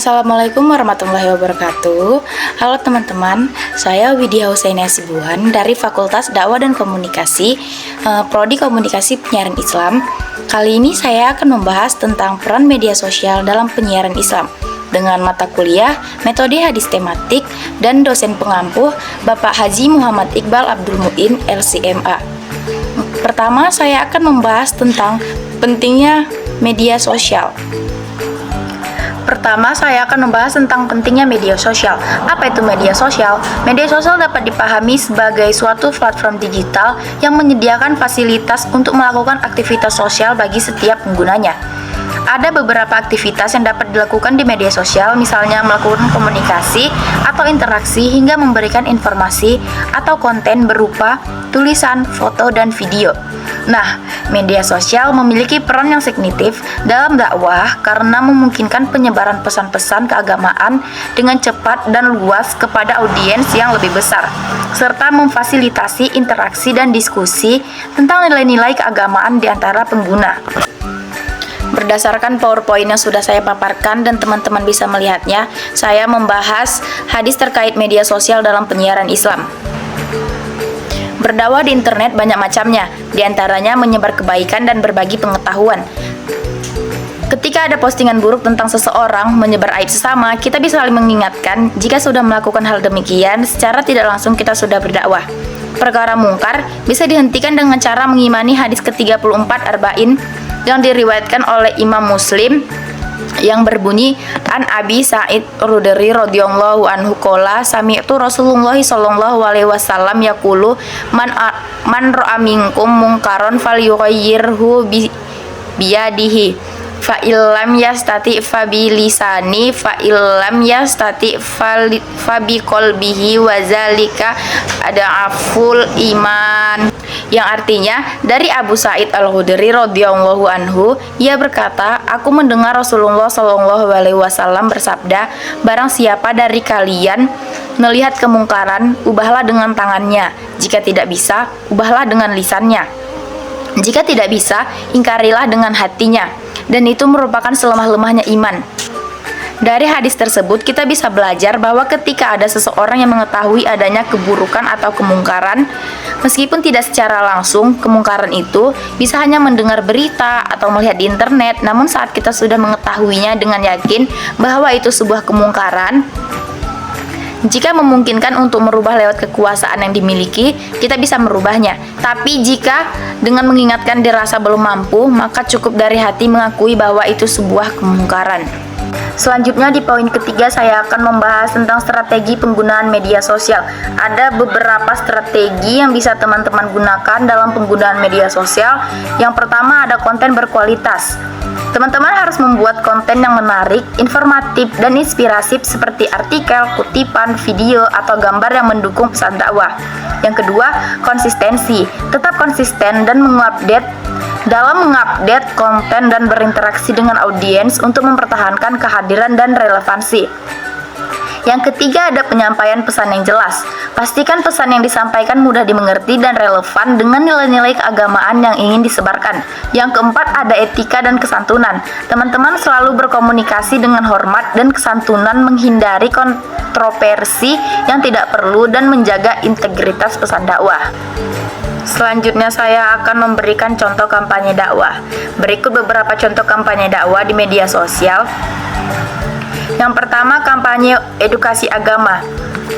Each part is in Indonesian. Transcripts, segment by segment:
Assalamualaikum warahmatullahi wabarakatuh. Halo teman-teman, saya Widya Husaina Sibuhan dari Fakultas Dakwah dan Komunikasi, Prodi Komunikasi Penyiaran Islam. Kali ini saya akan membahas tentang peran media sosial dalam penyiaran Islam dengan mata kuliah Metode Hadis Tematik dan dosen pengampu Bapak Haji Muhammad Iqbal Abdul Muin, LCMA. Pertama, saya akan membahas tentang pentingnya media sosial. Pertama, saya akan membahas tentang pentingnya media sosial. Apa itu media sosial? Media sosial dapat dipahami sebagai suatu platform digital yang menyediakan fasilitas untuk melakukan aktivitas sosial bagi setiap penggunanya. Ada beberapa aktivitas yang dapat dilakukan di media sosial, misalnya melakukan komunikasi atau interaksi hingga memberikan informasi atau konten berupa tulisan, foto, dan video. Nah, media sosial memiliki peran yang signifikan dalam dakwah karena memungkinkan penyebaran pesan-pesan keagamaan dengan cepat dan luas kepada audiens yang lebih besar, serta memfasilitasi interaksi dan diskusi tentang nilai-nilai keagamaan di antara pengguna. Berdasarkan PowerPoint yang sudah saya paparkan dan teman-teman bisa melihatnya, saya membahas hadis terkait media sosial dalam penyiaran Islam. Berdakwah di internet banyak macamnya, diantaranya menyebar kebaikan dan berbagi pengetahuan. Ketika ada postingan buruk tentang seseorang, menyebar aib sesama, kita bisa saling mengingatkan. Jika sudah melakukan hal demikian, secara tidak langsung kita sudah berdakwah. Perkara mungkar bisa dihentikan dengan cara mengimani hadis ke-34 Arba'in yang diriwayatkan oleh Imam Muslim yang berbunyi An Abi Sa'id Rudri radhiyallahu anhu qala sami'tu Rasulullah sallallahu alaihi wasallam yaqulu man ra'a minkum munkaron falyughayyirhu biyadihi fa illam yastati fa bilisani fa illam yastati fa biqalbihi wa zalika adaful iman, yang artinya dari Abu Sa'id Al-Khudri radhiyallahu anhu, ia berkata, aku mendengar Rasulullah sallallahu alaihi wasallam bersabda, barang siapa dari kalian melihat kemungkaran, ubahlah dengan tangannya, jika tidak bisa, ubahlah dengan lisannya, jika tidak bisa, ingkarilah dengan hatinya, dan itu merupakan selemah-lemahnya iman. Dari hadis tersebut kita bisa belajar bahwa ketika ada seseorang yang mengetahui adanya keburukan atau kemungkaran, meskipun tidak secara langsung, kemungkaran itu bisa hanya mendengar berita atau melihat di internet, namun saat kita sudah mengetahuinya dengan yakin bahwa itu sebuah kemungkaran, jika memungkinkan untuk merubah lewat kekuasaan yang dimiliki, kita bisa merubahnya. Tapi jika dengan mengingatkan dirasa belum mampu, maka cukup dari hati mengakui bahwa itu sebuah kemungkaran. Selanjutnya di poin ketiga saya akan membahas tentang strategi penggunaan media sosial. Ada beberapa strategi yang bisa teman-teman gunakan dalam penggunaan media sosial. Yang pertama ada konten berkualitas. Teman-teman harus membuat konten yang menarik, informatif, dan inspiratif seperti artikel, kutipan, video, atau gambar yang mendukung pesan dakwah. Yang kedua, konsistensi. Tetap konsisten dan dalam mengupdate konten dan berinteraksi dengan audiens untuk mempertahankan kehadiran dan relevansi. Yang ketiga ada penyampaian pesan yang jelas. Pastikan pesan yang disampaikan mudah dimengerti dan relevan dengan nilai-nilai keagamaan yang ingin disebarkan. Yang keempat ada etika dan kesantunan. Teman-teman selalu berkomunikasi dengan hormat dan kesantunan, menghindari kontroversi yang tidak perlu dan menjaga integritas pesan dakwah. Selanjutnya saya akan memberikan contoh kampanye dakwah. Berikut beberapa contoh kampanye dakwah di media sosial. Yang pertama, kampanye edukasi agama.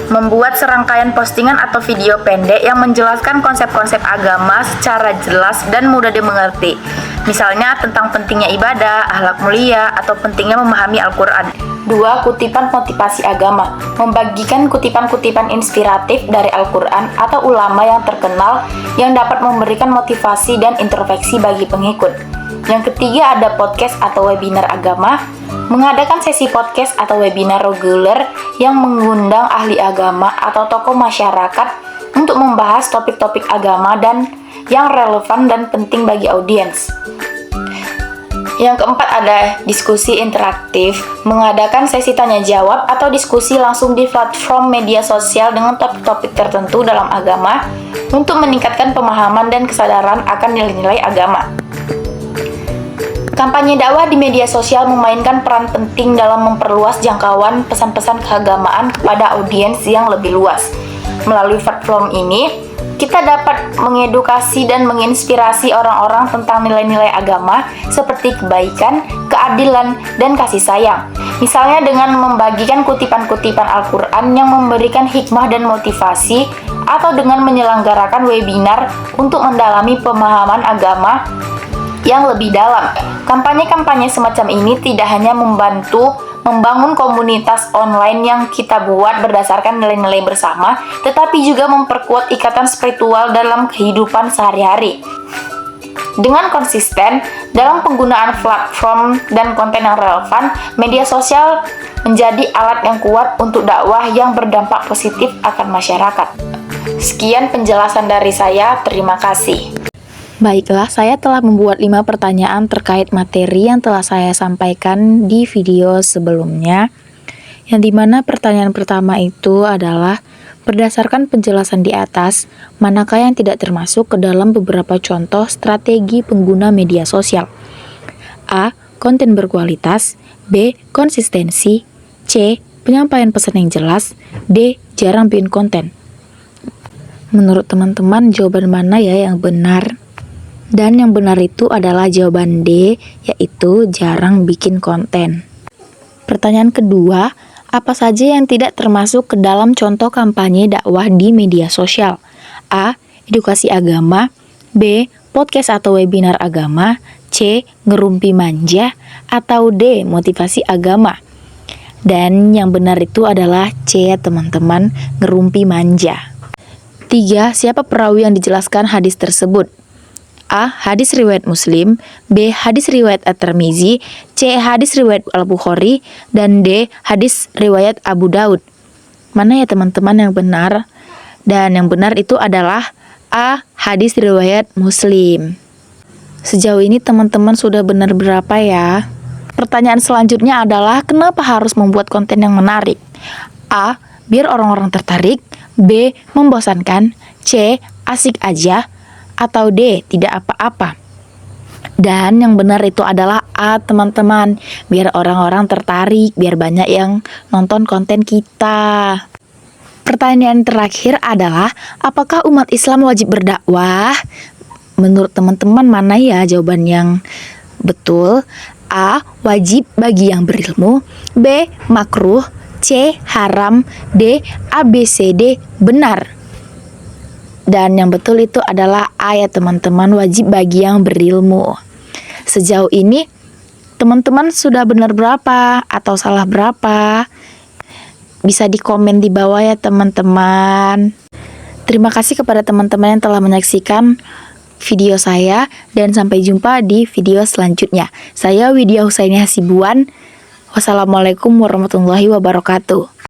Membuat serangkaian postingan atau video pendek yang menjelaskan konsep-konsep agama secara jelas dan mudah dimengerti. Misalnya tentang pentingnya ibadah, akhlak mulia, atau pentingnya memahami Al-Quran. 2. Kutipan motivasi agama. Membagikan kutipan-kutipan inspiratif dari Al-Quran atau ulama yang terkenal yang dapat memberikan motivasi dan introspeksi bagi pengikut. Yang ketiga ada podcast atau webinar agama. Mengadakan sesi podcast atau webinar reguler yang mengundang ahli agama atau tokoh masyarakat untuk membahas topik-topik agama dan yang relevan dan penting bagi audiens. Yang keempat ada diskusi interaktif, mengadakan sesi tanya jawab atau diskusi langsung di platform media sosial dengan topik-topik tertentu dalam agama untuk meningkatkan pemahaman dan kesadaran akan nilai-nilai agama. Kampanye dakwah di media sosial memainkan peran penting dalam memperluas jangkauan pesan-pesan keagamaan kepada audiens yang lebih luas. Melalui platform ini, kita dapat mengedukasi dan menginspirasi orang-orang tentang nilai-nilai agama seperti kebaikan, keadilan, dan kasih sayang. Misalnya dengan membagikan kutipan-kutipan Al-Quran yang memberikan hikmah dan motivasi, atau dengan menyelenggarakan webinar untuk mendalami pemahaman agama yang lebih dalam. Kampanye-kampanye semacam ini tidak hanya membantu membangun komunitas online yang kita buat berdasarkan nilai-nilai bersama, tetapi juga memperkuat ikatan spiritual dalam kehidupan sehari-hari. Dengan konsisten dalam penggunaan platform dan konten yang relevan, media sosial menjadi alat yang kuat untuk dakwah yang berdampak positif akan masyarakat. Sekian penjelasan dari saya, terima kasih. Baiklah, saya telah membuat 5 pertanyaan terkait materi yang telah saya sampaikan di video sebelumnya. Yang dimana pertanyaan pertama itu adalah, berdasarkan penjelasan di atas, manakah yang tidak termasuk ke dalam beberapa contoh strategi pengguna media sosial? A. Konten berkualitas. B. Konsistensi. C. Penyampaian pesan yang jelas. D. Jarang bikin konten. Menurut teman-teman, jawaban mana ya yang benar? Dan yang benar itu adalah jawaban D, yaitu jarang bikin konten. Pertanyaan kedua, apa saja yang tidak termasuk ke dalam contoh kampanye dakwah di media sosial? A. Edukasi agama. B. Podcast atau webinar agama. C. Ngerumpi manja. Atau D. Motivasi agama. Dan yang benar itu adalah C ya teman-teman, ngerumpi manja. 3. Siapa perawi yang dijelaskan hadis tersebut? A. Hadis riwayat Muslim. B. Hadis riwayat At-Tirmizi. C. Hadis riwayat Al-Bukhari. Dan D. Hadis riwayat Abu Daud. Mana ya teman-teman yang benar? Dan yang benar itu adalah A. Hadis riwayat Muslim. Sejauh ini teman-teman sudah benar berapa ya? Pertanyaan selanjutnya adalah, kenapa harus membuat konten yang menarik? A. Biar orang-orang tertarik. B. Membosankan. C. Asik aja. Atau D. Tidak apa-apa. Dan yang benar itu adalah A teman-teman, biar orang-orang tertarik, biar banyak yang nonton konten kita. Pertanyaan terakhir adalah, apakah umat Islam wajib berdakwah? Menurut teman-teman mana ya jawaban yang betul? A. Wajib bagi yang berilmu. B. Makruh. C. Haram. D. ABCD benar. Dan yang betul itu adalah A ya teman-teman, wajib bagi yang berilmu. Sejauh ini teman-teman sudah benar berapa atau salah berapa? Bisa di komen di bawah ya teman-teman. Terima kasih kepada teman-teman yang telah menyaksikan video saya, dan sampai jumpa di video selanjutnya. Saya Widya Husaini Hasibuan. Wassalamualaikum warahmatullahi wabarakatuh.